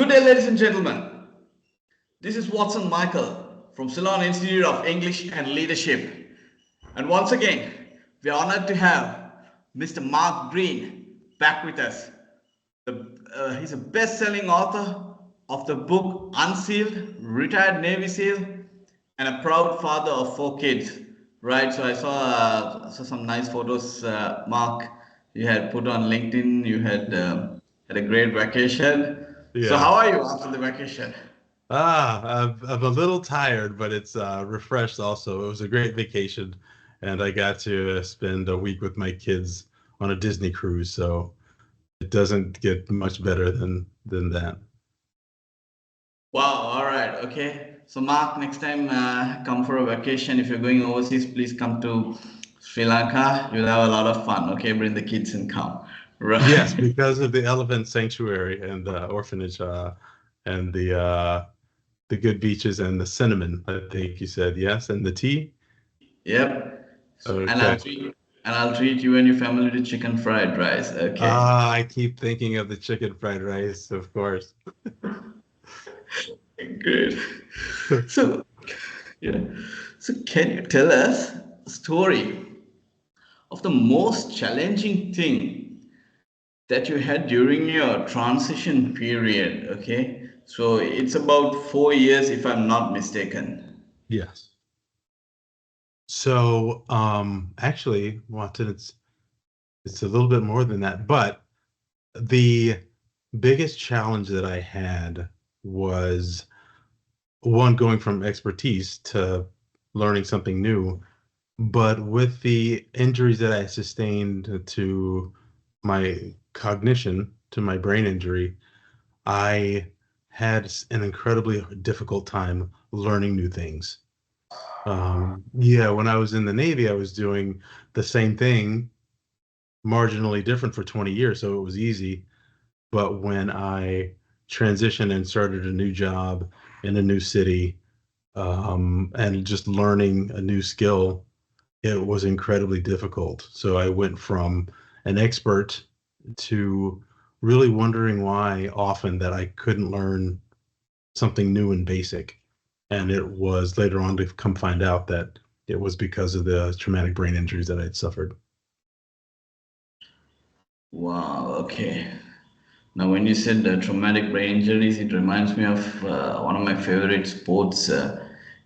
Good day, ladies and gentlemen. This is Watson Michael from Ceylon Institute of English and Leadership. And once again, we are honored to have Mr. Mark Greene back with us. He's a best-selling author of the book Unsealed, retired Navy SEAL, and a proud father of 4 kids. Right, so I saw some nice photos, Mark. You had put on LinkedIn. You had a great vacation. So Yeah. how are you after the vacation? I'm a little tired, but it's refreshed also. It was a great vacation, and I got to spend a week with my kids on a Disney cruise, so it doesn't get much better than that. Wow, all right, okay. So, Mark, next time come for a vacation. If you're going overseas, please come to Sri Lanka. You'll have a lot of fun, okay? Bring the kids and come. Yes, Right. because of the elephant sanctuary and orphanage, and the good beaches and the cinnamon, I think you said, yes, and the tea. Yep. And Okay. I'll treat you and your family to chicken fried rice, okay? I keep thinking of the chicken fried rice, of course. Great. So, yeah. So, can you tell us a story of the most challenging thing that you had during your transition period? Okay, so it's about 4 years, if I'm not mistaken. Yes. So, actually, Watson, it's a little bit more than that, but the biggest challenge that I had was one, going from expertise to learning something new. But with the injuries that I sustained to my cognition, to my brain injury, I had an incredibly difficult time learning new things. Yeah, when I was in the Navy, I was doing the same thing, marginally different for 20 years, so it was easy. But when I transitioned and started a new job in a new city, and just learning a new skill, it was incredibly difficult. So I went from an expert to really wondering why often that I couldn't learn something new and basic. And it was later on to come find out that it was because of the traumatic brain injuries that I had suffered. Wow, okay. Now, when you said traumatic brain injuries, it reminds me of one of my favorite sports,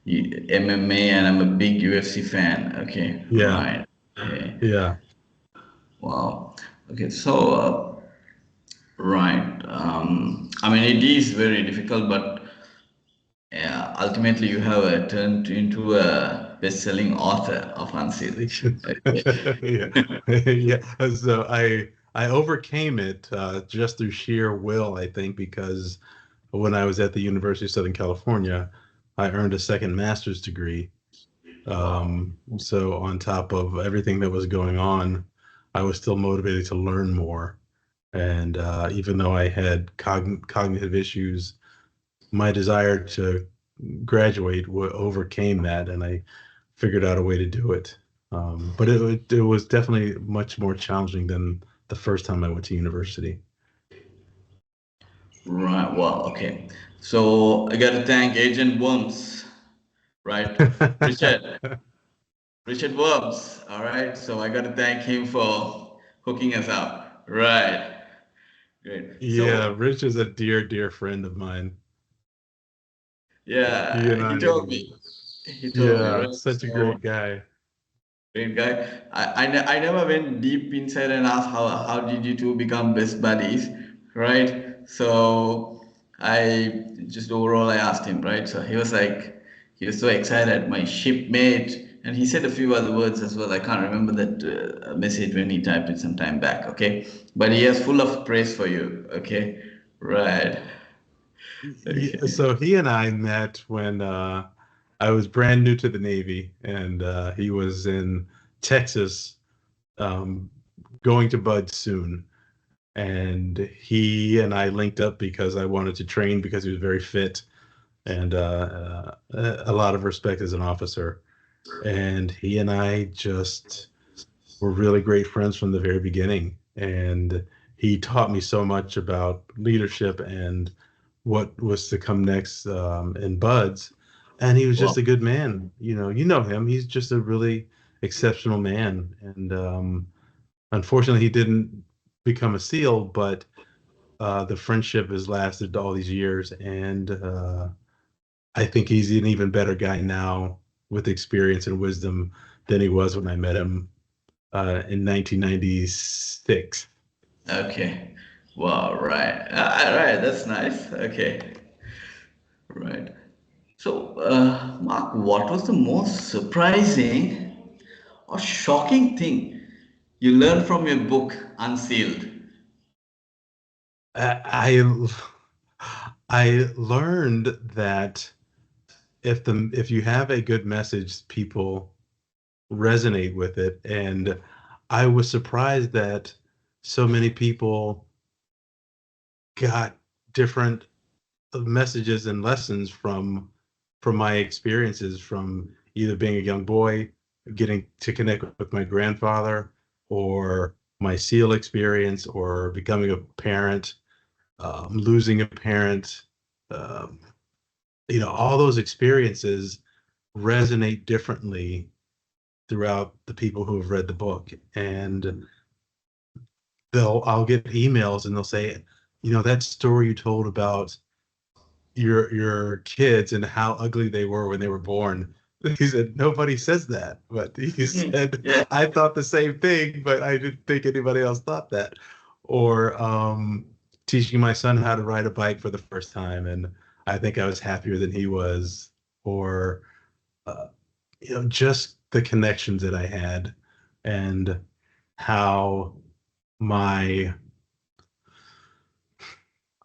MMA, and I'm a big UFC fan. Okay, Yeah, right. Okay. yeah. Wow. Okay, so right. I mean, it is very difficult, but yeah, ultimately, you have turned into a best-selling author of Unsealed. Yeah, yeah. So I overcame it just through sheer will, I think, because when I was at the University of Southern California, I earned a second master's degree. Wow. So on top of everything that was going on, I was still motivated to learn more. And even though I had cognitive issues, my desire to graduate overcame that, and I figured out a way to do it. But it was definitely much more challenging than the first time I went to university. Right. Wow. Okay. So I got to thank Agent Worms, right? Richard. Richard Worms. All right. So I got to thank him for hooking us up. Right. Great. Yeah, So Rich is a dear, dear friend of mine. He and yeah, he I, told me. He told me, yeah, right? such a So great guy. great guy. I never went deep inside and asked how did you two become best buddies, right? So I just overall I asked him, right? So he was like he was so excited, my shipmate, and he said a few other words as well. I can't remember that message when he typed it some time back, okay? But he is full of praise for you, okay? Right. Yeah, Okay. so he and I met when I was brand new to the Navy, and he was in Texas, um, going to Bud soon. And he and I linked up because I wanted to train because he was very fit and a lot of respect as an officer. And he and I just were really great friends from the very beginning. And he taught me so much about leadership and what was to come next in Buds, and he was just Wow. a good man. You know him. He's just a really exceptional man, and unfortunately, he didn't become a SEAL, but the friendship has lasted all these years, and I think he's an even better guy now with experience and wisdom than he was when I met him in 1996. Okay. Wow. Right. Right. That's nice. Okay. Right. So, Mark, what was the most surprising or shocking thing you learned from your book, Unsealed? I I learned that if you have a good message, people resonate with it, and I was surprised that so many people got different messages and lessons from my experiences from either being a young boy, getting to connect with my grandfather, or my SEAL experience, or becoming a parent, losing a parent. Um, all those experiences resonate differently throughout the people who have read the book, and I'll get emails and they'll say, that story you told about your kids and how ugly they were when they were born. He said nobody says that, but he said Yeah. I thought the same thing, but I didn't think anybody else thought that. Or teaching my son how to ride a bike for the first time, and I think I was happier than he was. Or uh, just the connections that I had, and how my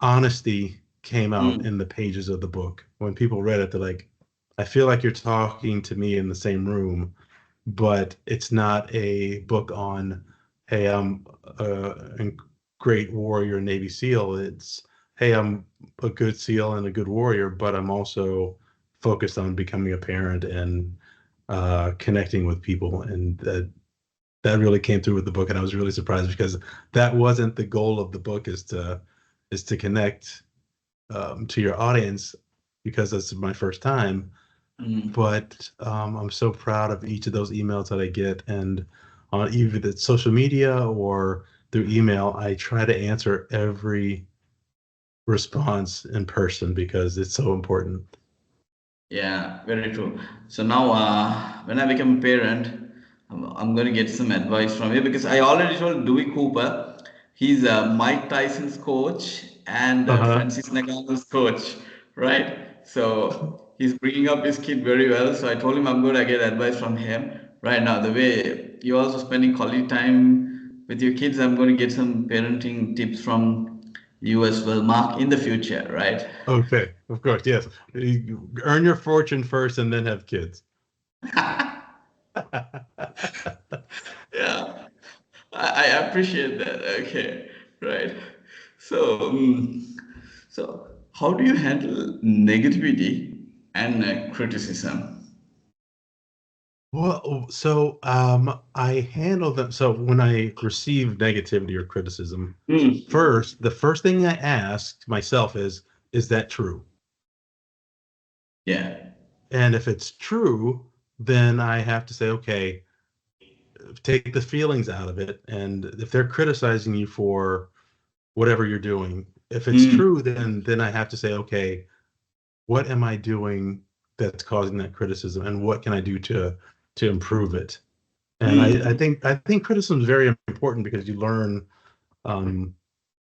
honesty came out Mm. in the pages of the book. When people read it, they're like, I feel like you're talking to me in the same room, but it's not a book on, hey, I'm a great warrior, Navy SEAL. It's, hey, I'm a good SEAL and a good warrior, but I'm also focused on becoming a parent and connecting with people. And that really came through with the book, and I was really surprised because that wasn't the goal of the book, is to connect to your audience, because that's my first time. Mm. But I'm so proud of each of those emails that I get, and on either the social media or through email, I try to answer every response in person because it's so important. Yeah, very true. So now, when I become a parent, I'm going to get some advice from you because I already told Dewey Cooper, he's Mike Tyson's coach and Uh-huh. Francis Ngannou's coach, right? So he's bringing up his kid very well. So I told him I'm going to get advice from him right now. The way you're also spending quality time with your kids, I'm going to get some parenting tips from you as well, Mark, in the future, right? Okay, of course, yes. You earn your fortune first and then have kids. Yeah. I appreciate that. Okay, right. So, so how do you handle negativity and criticism? Well, so I handle them. So when I receive negativity or criticism, Mm, the first thing I ask myself is that true? yeah. And if it's true, then I have to say, okay, take the feelings out of it. And if they're criticizing you for whatever you're doing, if it's Mm, true, then I have to say, okay, what am I doing that's causing that criticism, and what can I do to improve it? And mm, I think criticism is very important because you learn um,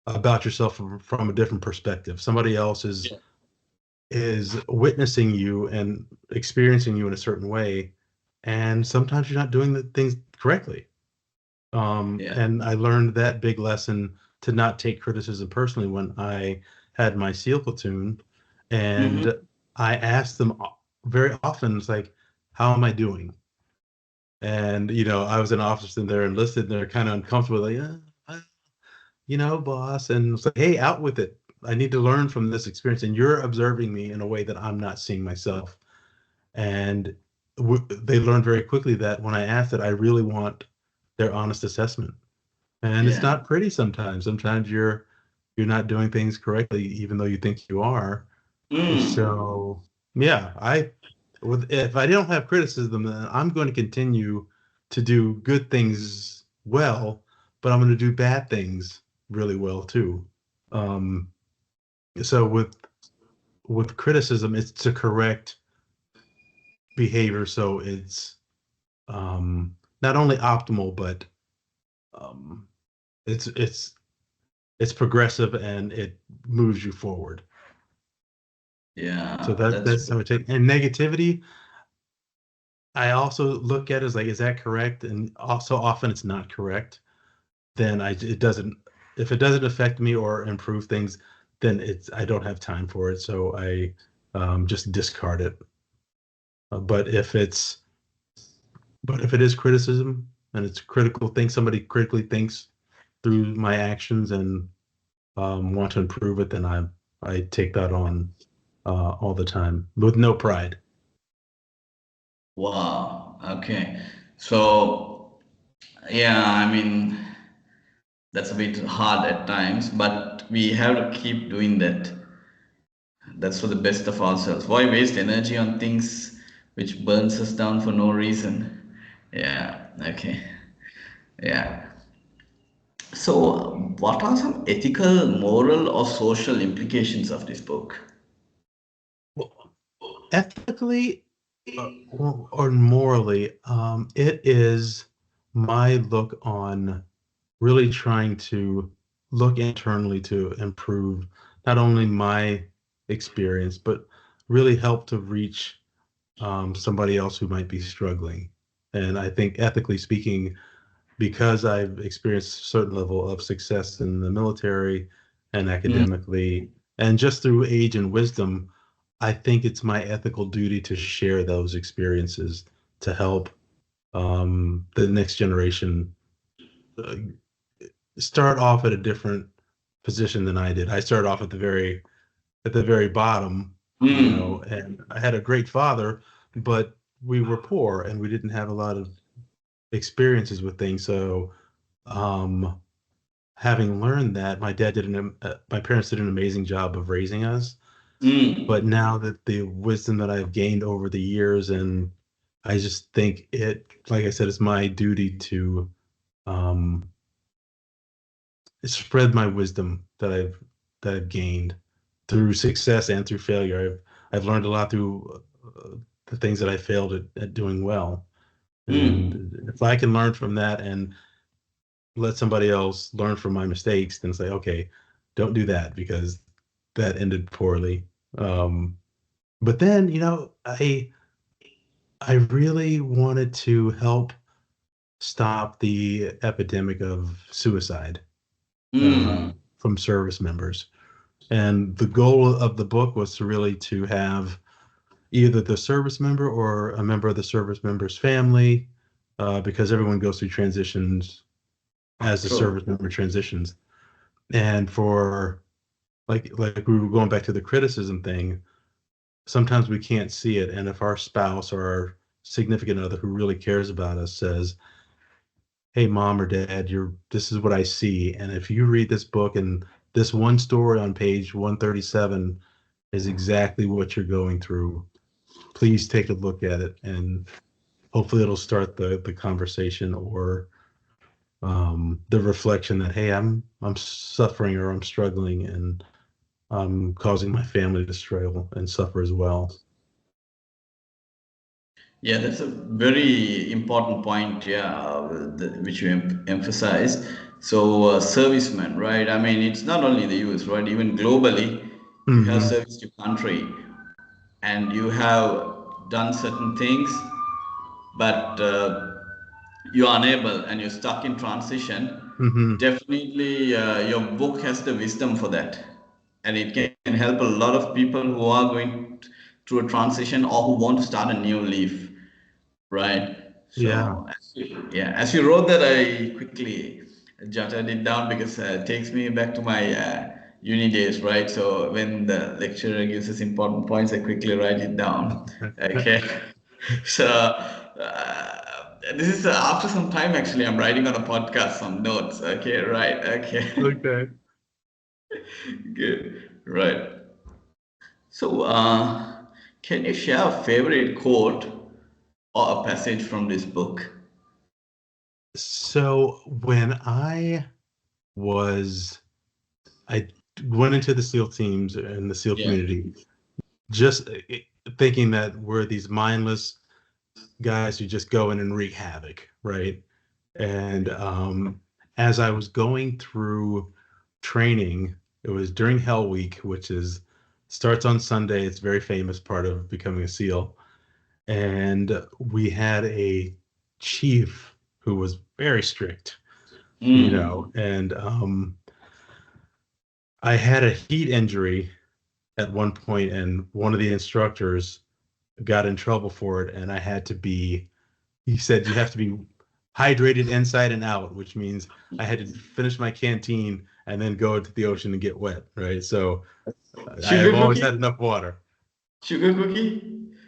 about yourself from a different perspective. Somebody else yeah. is witnessing you and experiencing you in a certain way, and sometimes you're not doing the things correctly. Yeah. And I learned that big lesson to not take criticism personally when I had my SEAL platoon, Mm-hmm. and I asked them very often, it's like, how am I doing? And I was an officer there enlisted, and they're kind of uncomfortable, like, boss, and it's like, hey, out with it. I need to learn from this experience, and you're observing me in a way that I'm not seeing myself. And they learned very quickly that when I asked it, I really want their honest assessment. And it's Yeah. not pretty sometimes. Sometimes you're not doing things correctly, even though you think you are. Mm. So yeah, I with if I don't have criticism, then I'm going to continue to do good things well, but I'm going to do bad things really well too. Um, so with criticism, it's to correct behavior, so it's not only optimal, but um, it's it's it's progressive and it moves you forward. So Yeah, that that's that's how I take. And negativity, I also look at as like, is that correct? And also often it's not correct. Then it doesn't, if it doesn't affect me or improve things, then I don't have time for it. So I just discard it. But if it is criticism and it's critical thing, somebody critically thinks through my actions and want to improve it, then I take that on all the time with no pride. wow. Okay. So, yeah, I mean, that's a bit hard at times, but we have to keep doing that. That's for the best of ourselves. Why waste energy on things which burns us down for no reason? Yeah, okay. Yeah. So, what are some ethical, moral, or social implications of this book? Well, ethically or morally, it is my look on really trying to look internally to improve not only my experience, but really help to reach somebody else who might be struggling. And I think ethically speaking, because I've experienced a certain level of success in the military and Mm, academically, and just through age and wisdom, I think it's my ethical duty to share those experiences to help the next generation uh, start off at a different position than I did. I started off at the very bottom, mm, and I had a great father, but we were poor and we didn't have a lot of experiences with things. So um, having learned that, my parents did an amazing job of raising us. But mm. now that the wisdom that I've gained over the years, and I just think like I said, it's my duty to um, spread my wisdom that I've gained through success and through failure. I've learned a lot through the things that I failed at doing well. Mm. And if I can learn from that and let somebody else learn from my mistakes, then say, okay, don't do that because that ended poorly. Um, but then, I really wanted to help stop the epidemic of suicide Mm. from service members. And the goal of the book was to have either the service member or a member of the service member's family, because everyone goes through transitions as the True. service member transitions. And for like we were going back to the criticism thing, sometimes we can't see it. And if our spouse or our significant other who really cares about us says, "Hey, mom or dad, this is what I see, and if you read this book and this one story on page 137 is exactly what you're going through, please take a look at it, and hopefully it'll start the conversation or the reflection that, hey, I'm suffering or I'm struggling and I'm causing my family to struggle and suffer as well." Yeah, that's a very important point, yeah, which you emphasize. So, servicemen, right? I mean, it's not only the US, right? Even globally, you have Hmm. serviced your country and you have done certain things, but you're unable and you're stuck in transition. Hmm. Definitely, your book has the wisdom for that. And it can help a lot of people who are going through a transition or who want to start a new leaf. Right. Yeah. So, yeah, as you wrote that, I quickly jotted it down because it takes me back to my uni days, right? So when the lecturer gives us important points, I quickly write it down. Okay. So this is after some time actually. I'm writing on a podcast some notes. Okay. Right. Okay. Okay. Good. Right. So, can you share a favorite quote or a passage from this book? So when was, I went into the SEAL teams and the SEAL Yeah. community, just thinking that we're these mindless guys who just go in and wreak havoc, right? And as I was going through training, it was during Hell Week, which is starts on Sunday. It's a very famous part of becoming a SEAL. And we had a chief who was very strict, Mm. and I had a heat injury at one point, and one of the instructors got in trouble for it, and I had to be, he said, you have to be hydrated inside and out, which means I had to finish my canteen and then go into the ocean and get wet, right? So I have Sugar always cookie? had enough water. Sugar cookie?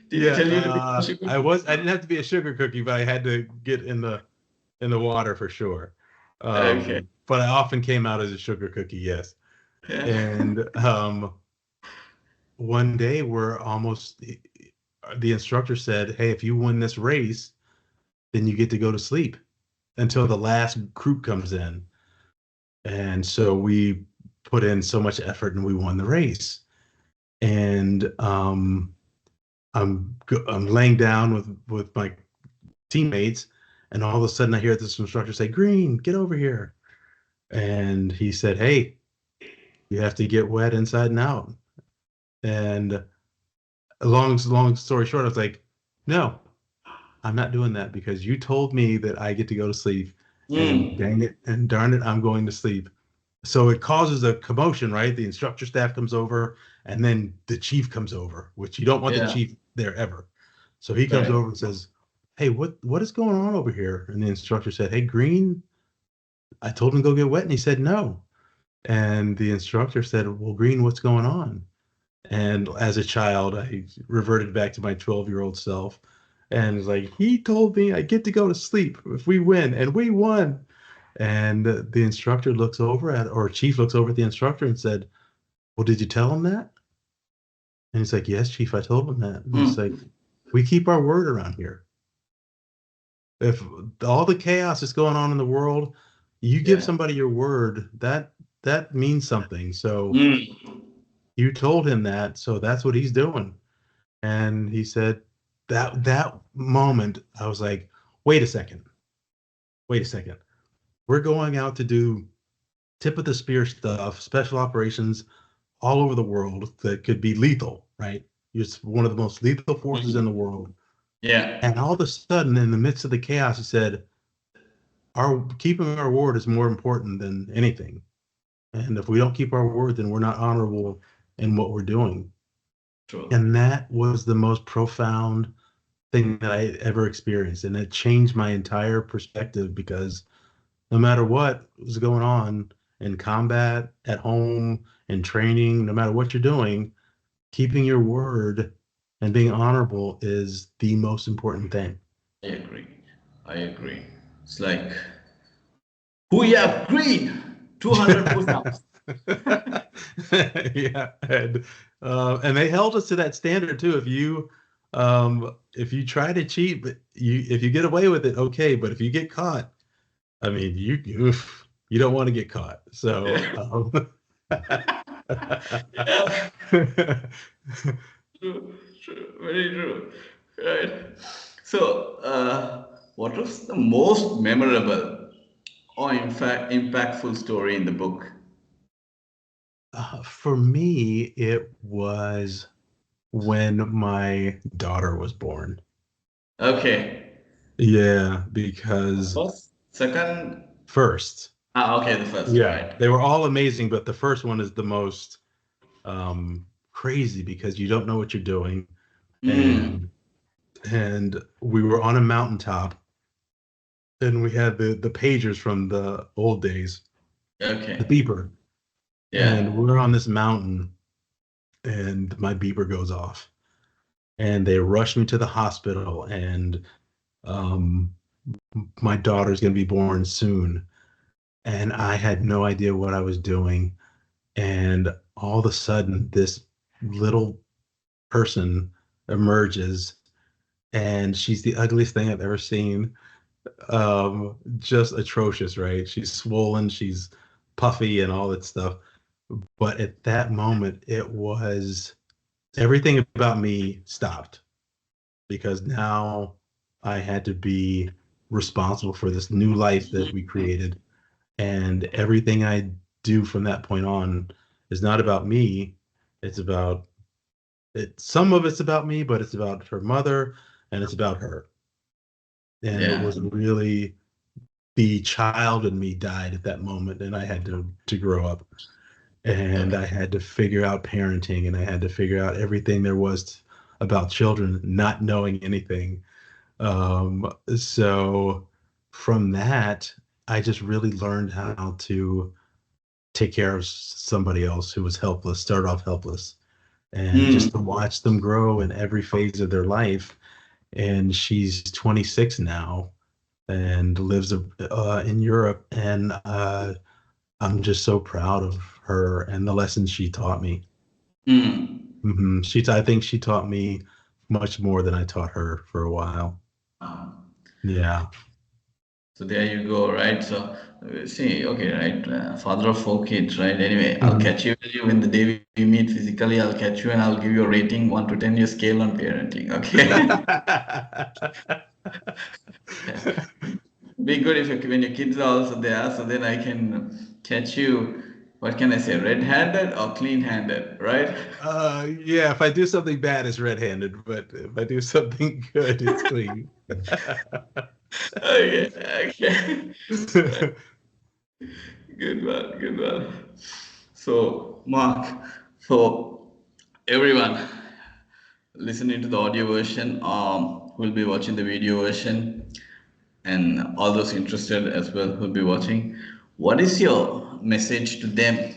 Did he Yeah, tell you to become a sugar cookie? I didn't have to be a sugar cookie, but I had to get in the water for sure. Okay. But I often came out as a sugar cookie, yes. Yeah. And one day we're almost, the instructor said, "Hey, if you win this race, then you get to go to sleep until the last group comes in." And so we put in so much effort and we won the race. And I'm laying down with my teammates, and all of a sudden I hear this instructor say, "Greene, get over here." And he said, "Hey, you have to get wet inside and out." And long story short, I was like, "No, I'm not doing that because you told me that I get to go to sleep, and Mm. dang it and darn it, I'm going to sleep." So it causes a commotion, right? The instructor staff comes over, and then the chief comes over, which you don't want the Yeah. chief there ever. So he comes Right. over and says, "Hey, what is going on over here?" And the instructor said, "Hey, Greene, I told him to go get wet, and he said no." And the instructor said, "Well, Greene, what's going on?" And as a child, I reverted back to my 12-year-old self and was like, "He told me I get to go to sleep if we win, and we won." And the instructor looks over at, or chief looks over at the instructor and said, "Well, did you tell him that?" And he's like, "Yes, chief, I told him that." And he's like, Mm. "We keep our word around here. If all the chaos is going on in the world, you give Yeah. somebody your word, that means something. So Mm. you told him that, so that's what he's doing." And he said, that moment, I was like, wait a second, wait a second. We're going out to do tip of the spear stuff, special operations all over the world that could be lethal, right? It's one of the most lethal forces in the Mm. world. Yeah. And all of a sudden, in the midst of the chaos, he said, our keeping our word is more important than anything. And if we don't keep our word, then we're not honorable in what we're doing. True. And that was the most profound thing that I ever experienced. And it changed my entire perspective because no matter what was going on in combat, at home, in training, no matter what you're doing, keeping your word and being honorable is the most important thing. I agree. I agree. It's like, who you have green? 200 push-ups. Yeah, and they held us to that standard too. If you try to cheat, but if you get away with it, okay. But if you get caught, I mean, you don't want to get caught. So, Yeah. Yeah. True. True. Very true. Right. So, what was the most memorable or, in fact, impactful story in the book? for me, it was when my daughter was born. Okay. Yeah, because First, second. first, Okay, the first, yeah, right. they were all amazing, but the first one is the most crazy because you don't know what you're doing. Mm. And we were on a mountaintop, and we had the pagers from the old days, the Okay. beeper, and Yeah. we're on this mountain, and my beeper goes off, and they rush me to the hospital, and um, my daughter's going to be born soon, and I had no idea what I was doing. And all of a sudden, this little person emerges, and she's the ugliest thing I've ever seen. Just atrocious, right? She's swollen, she's puffy, and all that stuff. But at that moment, it was everything about me stopped because now I had to be responsible for this new life that we created. And everything I do from that point on is not about me. It's about it. Some of it's about me, but it's about her mother and it's about her. And it Yeah. was really the child in me died at that moment, and I had to grow up, and Okay. I had to figure out parenting, and I had to figure out everything there was about children, not knowing anything. So from that, I just really learned how to take care of somebody else who was helpless, start off helpless, and just to Mm. watch them grow in every phase of their life. And she's 26 now and lives in Europe. And I'm just so proud of her and the lessons she taught me. Mm. I think she taught me much more than I taught her for a while. Um, Yeah. so there you go, right? So see, okay, right? Father of four kids, right? Anyway, I'll Mhm. catch you when the day we meet physically. I'll catch you and I'll give you a rating 1 to 10 year scale on parenting. Okay. Yeah. Be good if when your kids are also there, so then I can catch you. What can I say? Red-handed or clean-handed, right? Yeah, if I do something bad, it's red-handed, but if I do something good, it's clean. Okay, okay. Good one, good one. So, Mark, for everyone listening to the audio version, who'll be watching the video version, and all those interested as well who'll be watching, what is your message to them?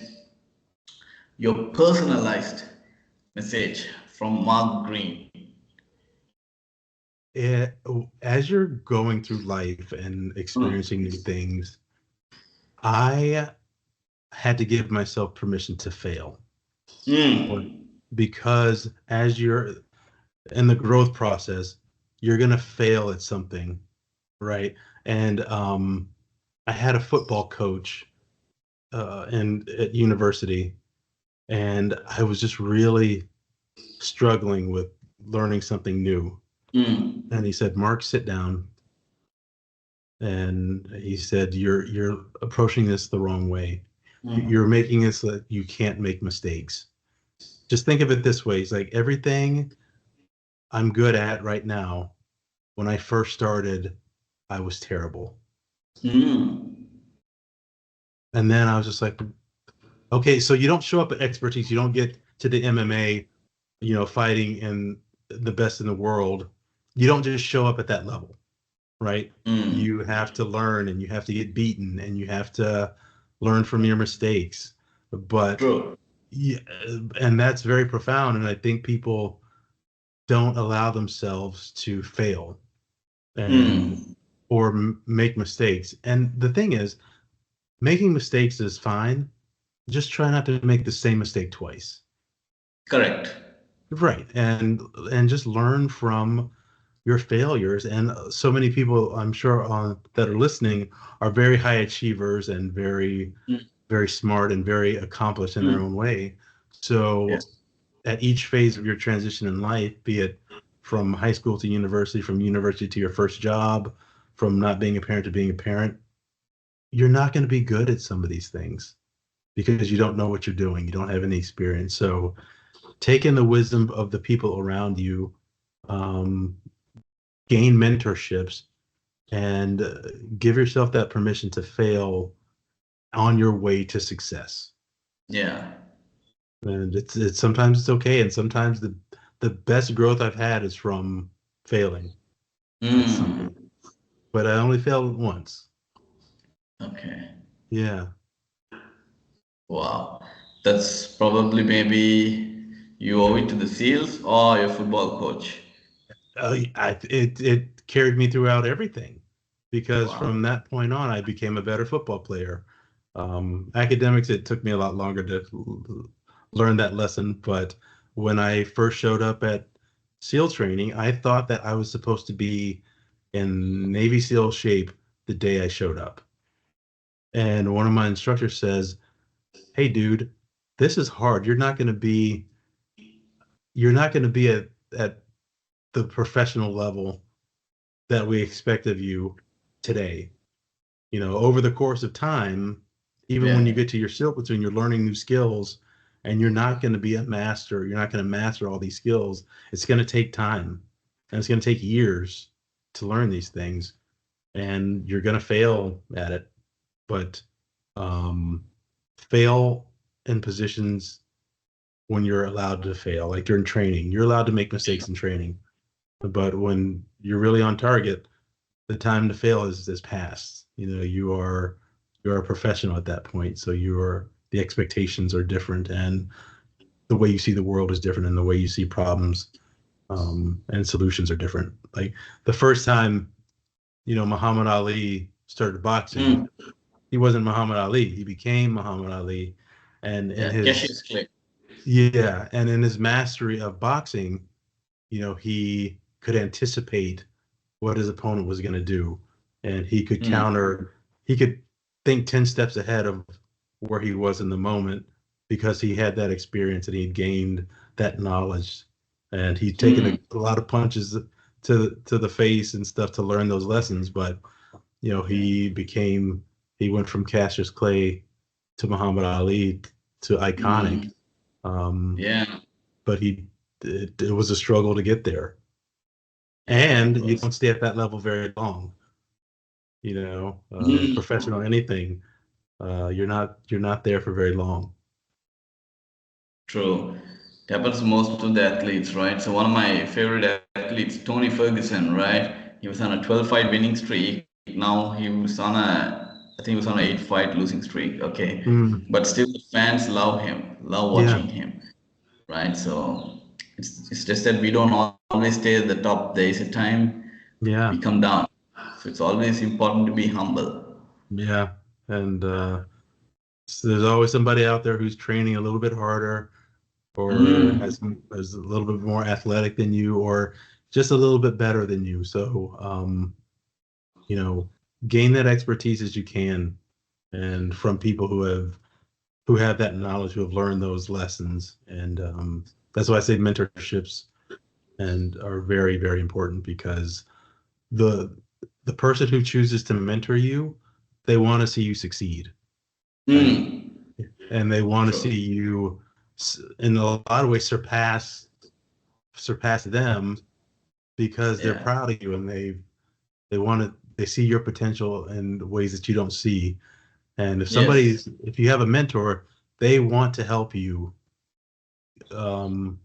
Your personalized message from Mark Greene. it, as you're going through life and Mm. experiencing new things, I had to give myself permission to fail. Or- Mm. because as you're in the growth process, you're going to fail at something, right? And I had a football coach at university, and I was just really struggling with learning something new. Mm. And he said, "Mark, sit down." And he said, "You're approaching this the wrong way. You're Mm. making it so that you can't make mistakes. Just think of it this way: it's like everything I'm good at right now. When I first started, I was terrible." Mm. And then I was just like, "Okay, so you don't show up at expertise. You don't get to the MMA, fighting in the best in the world. You don't just show up at that level, right? Mm. You have to learn, and you have to get beaten, and you have to learn from your mistakes." But True. yeah, and that's very profound. And I think people don't allow themselves to fail and Mm. or make mistakes. And the thing is, making mistakes is fine. Just try not to make the same mistake twice. Correct. Right. And just learn from your failures. And so many people, I'm sure, that are listening are very high achievers and very, Mm. very smart and very accomplished in their Mm. own way. So Yes. at each phase of your transition in life, be it from high school to university, from university to your first job, from not being a parent to being a parent, you're not going to be good at some of these things because you don't know what you're doing. You don't have any experience. So take in the wisdom of the people around you, um, gain mentorships, and give yourself that permission to fail on your way to success. Yeah. And it's sometimes it's okay, and sometimes the best growth I've had is from failing at something. Mm. But I only failed once. Okay. Yeah. Wow. That's probably maybe you owe it to the SEALs or your football coach. It carried me throughout everything because Wow. from that point on, I became a better football player. Academics, it took me a lot longer to learn that lesson, but when I first showed up at SEAL training, I thought that I was supposed to be in Navy SEAL shape the day I showed up. And one of my instructors says, "Hey, dude, this is hard. You're not going to be at the professional level that we expect of you today. You know, over the course of time, even when you Yeah. get to your SEAL platoon, you're learning new skills, and you're not going to be a master. You're not going to master all these skills. It's going to take time, and it's going to take years to learn these things, and you're going to fail at it. But um, fail in positions when you're allowed to fail, like during training. You're allowed to make mistakes in training, but when you're really on target, the time to fail is past. You know, you're a professional at that point, so you're the expectations are different, and the way you see the world is different, and the way you see problems and solutions are different. Like the first time, you know, Muhammad Ali started boxing, Mm. he wasn't Muhammad Ali. He became Muhammad Ali, and in Yeah. his Cassius Clay. yeah, and in his mastery of boxing, you know, he could anticipate what his opponent was going to do, and he could Mm. counter. He could think 10 steps ahead of where he was in the moment because he had that experience and he'd gained that knowledge, and he'd taken Mm. a lot of punches to the face and stuff to learn those lessons. But you know, Yeah. he went from Cassius Clay to Muhammad Ali to iconic. Mm. Um, Yeah. but it was a struggle to get there, Yeah. and It you was. don't stay at that level very long. You know, Mm. professional anything, you're not there for very long. True. It happens most to the athletes, right? So one of my favorite athletes, Tony Ferguson, right? He was on a 12 fight winning streak. Now he was on I think he was on an 8 fight losing streak. Okay, Mm, but still the fans love him, love yeah, watching him, right? So it's just that we don't always stay at the top. There is a time we yeah, come down. So it's always important to be humble. yeah. And so there's always somebody out there who's training a little bit harder, or Mm. has a little bit more athletic than you, or just a little bit better than you. So, you know, gain that expertise as you can, and from people who have that knowledge, who have learned those lessons. And that's why I say mentorships and are very, very important, because the the person who chooses to mentor you, they want to see you succeed, right? Mm. And they want to see True. you in a lot of ways surpass them, because they're Yeah. proud of you, and they see your potential in ways that you don't see. And Yes. if you have a mentor, they want to help you um,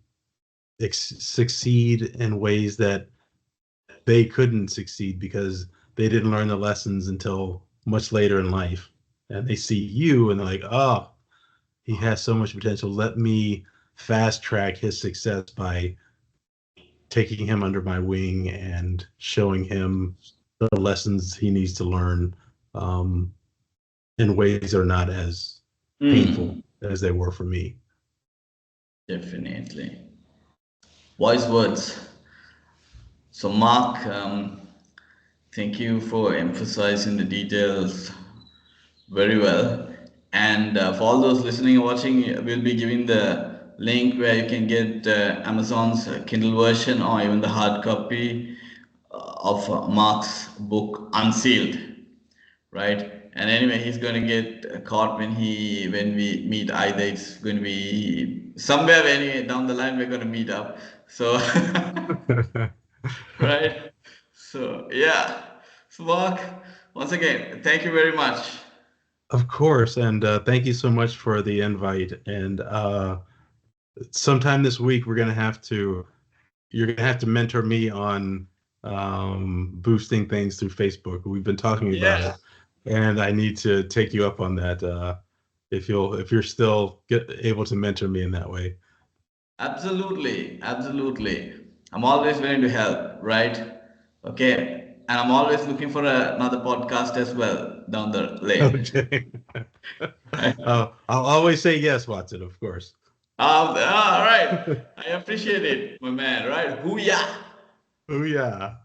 succeed in ways that they couldn't succeed because they didn't learn the lessons until much later in life. And they see you and they're like, oh, he has so much potential. Let me fast track his success by taking him under my wing and showing him the lessons he needs to learn um, in ways that are not as painful Mm. as they were for me. Definitely. Wise words. So, Mark, thank you for emphasizing the details very well. And for all those listening and watching, we'll be giving the link where you can get Amazon's Kindle version or even the hard copy of Mark's book Unsealed, right? And anyway, he's going to get caught when we meet. Either it's going to be somewhere down the line we're going to meet up. So right? So, yeah. So, Mark, once again, thank you very much. Of course, and thank you so much for the invite. And sometime this week, you're gonna have to mentor me on boosting things through Facebook. We've been talking about Yeah, it, and I need to take you up on that. If you're still able to mentor me in that way. absolutely. Absolutely. I'm always willing to help, right? Okay. And I'm always looking for another podcast as well down the lane. Okay. I'll always say yes, Watson, of course. All right. I appreciate it, my man. Right? Hoo yeah. Oh, yeah.